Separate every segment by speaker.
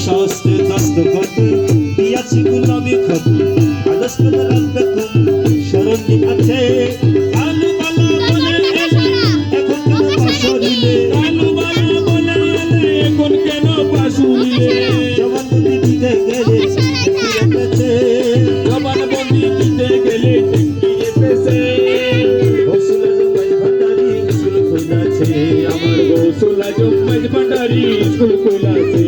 Speaker 1: শাস্ত্রে দস্তখত দিয়াছি গুলামি খত আদর্শ রাখবে কুম স্মরণে আছে কালু বালা বলে এখন কেন পাশরিলে কালু বালা বলে এখন কেন পাশরিলে জবানবন্দি দিতে গেলে রেখেছে জবানবন্দি দিতে গেলে রেখেছে গৌসুল আজম ভান্ডারি স্কুল খুলেছে আমার গৌসুল আজম ভান্ডারি স্কুল খুলেছে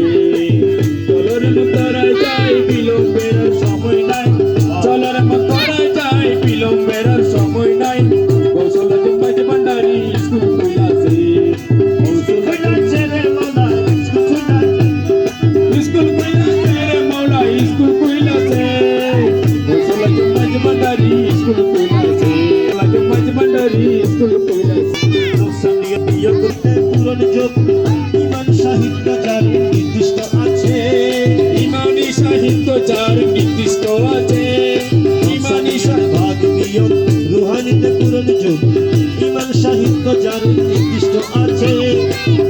Speaker 1: চলর মতরা যায় বিলম্বের সময় নাই চলর মতরা যায় বিলম্বের সময় নাই গৌসুল আজম ভান্ডারি স্কুল খুলেছে গৌসুল খুলেছে রে মাওলা স্কুল খুলেছে রে মাওলা স্কুল খুলেছে গৌসুল আজম ভান্ডারি স্কুল খুলেছে আজম ভান্ডারি স্কুল খুলেছে নকশানিয়া বিয়ে করতে পুরন যোগ ইমান সাহিত্য যার নির্দিষ্ট আছে ইমানি সাহিত্য যার নির্দিষ্ট আছে ইমানি ভাগ বিয়োগ রুহানিতে পুরন যোগ ইমান সাহিত্য যার নির্দিষ্ট আছে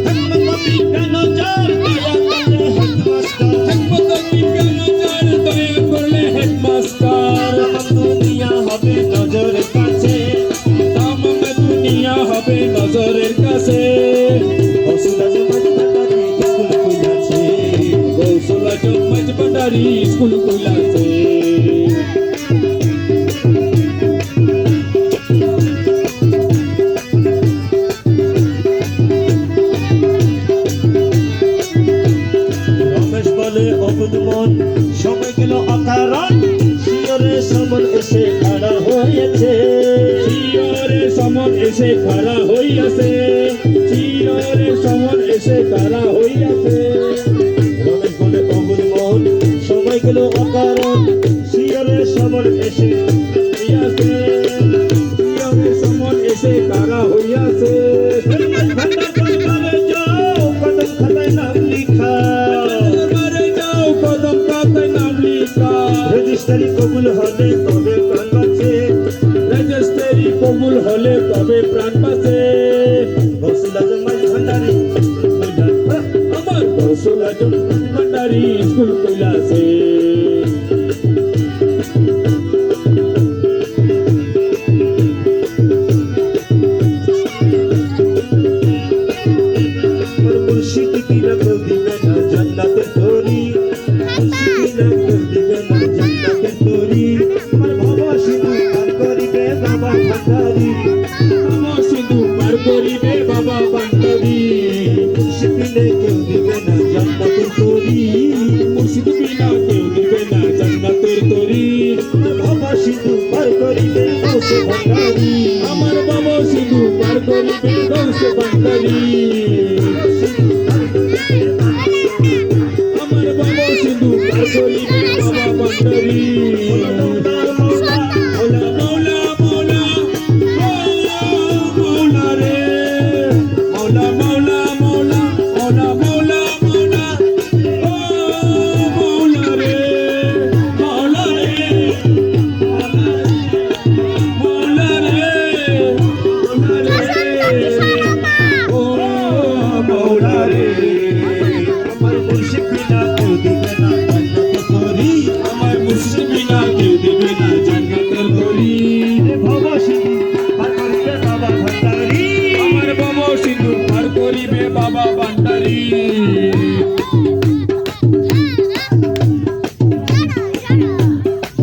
Speaker 1: হিকমত বিজ্ঞান যার দয়া করলে হেডমাস্টার হিকমত বিজ্ঞান যার দয়া করলে হেডমাস্টার দুনিয়া হবে নজরের কাছে তামাম দুনিয়া হবে নজরের কাছে গৌসুল আজম ভান্ডারি স্কুল খুলেছে রমেশ বলে অবুধ মন সময় গেল অকারণ শিয়রে সমন এসে খাড়া হয়েছে শিয়রে সমন এসে খাড়া হইয়াছে শিয়রে সমন এসে খাড়া হইয়াছে রমেশ বলে অবুধ মন সময় গেল অকারণ শিয়রে সমন এসে হইয়াছে শিয়রে সমন এসে খাড়া হইয়াছে ভান্ডার পরিবারে যাও কদম খাতায় নাম লিখা কদম খাতায় নাম লিখা রেজিস্ট্রি কবুল হলে তবে প্রাণ বাঁচে রেজিস্ট্রি কবুল হলে তবে প্রাণ বাঁচে গৌসুল আজম ভান্ডারি আমার গৌসুল আজম ভান্ডারি স্কুল খুলেছে মুর্শিদ কিনা কেউ দিবে না জান্নাতের তরি মুর্শিদ কিনা কেউ দিবে না জান্নাতের তরি আমার বাবা সিধু পার করিবে বাবা ভান্ডারি বাবা সিধু পার করিবে বাবা ভান্ডারি মুর্শিদ কিনা কেউ দিবে না জান্নাতের তরি মুর্শিদ কিনা কেউ দিবে না জান্নাতের তরি আমার বাবা সিধু পার করিবে গৌসে ভান্ডারি আমার বাবা সিধু পার করিবে গৌসে ভান্ডারি আমার বাবা সিধু পার করিবে